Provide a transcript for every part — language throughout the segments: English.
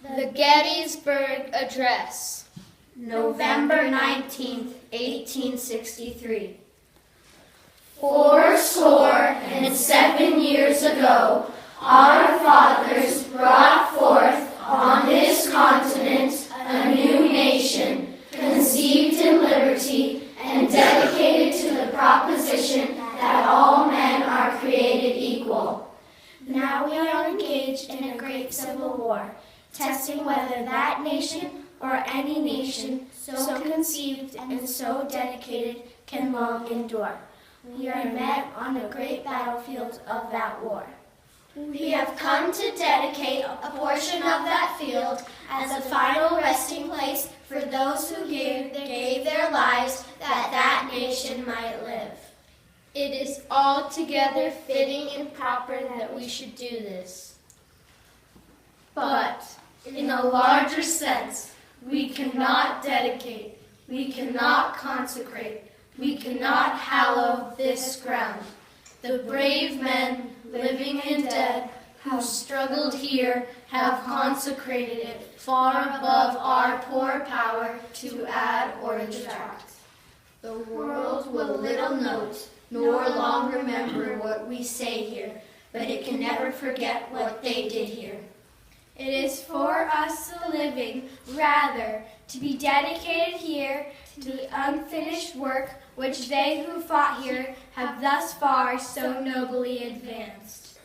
The Gettysburg Address, November 19th, 1863. 7 years ago, our fathers brought forth on this continent a new nation, conceived in liberty and dedicated to the proposition that all men are created equal. Now we are engaged in a great civil war, testing whether that nation or any nation so conceived and so dedicated can long endure. We are met on a great battlefield of that war. We have come to dedicate a portion of that field as a final resting place for those who gave their lives that that nation might live. it is altogether fitting and proper that we should do this. But, in a larger sense, we cannot dedicate, we cannot consecrate, we cannot hallow this ground. The brave men, living and dead, who struggled here have consecrated it far above our poor power to add or detract. The world will little note, nor long remember what we say here, but it can never forget what they did here. It is for us the living, rather, to be dedicated here to the unfinished work which they who fought here have thus far so nobly advanced.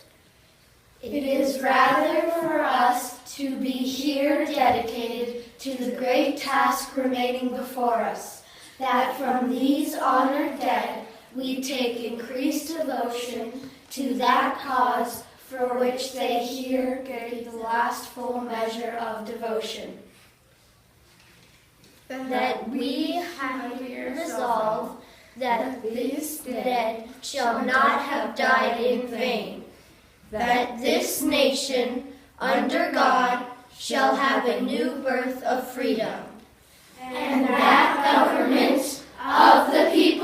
It is rather for us to be here dedicated to the great task remaining before us, that from these honored dead we take increased devotion to that cause for which they here gave the last full measure of devotion. That we have here resolved that these dead shall not have died in vain, that this nation, under God, shall have a new birth of freedom, and that government of the people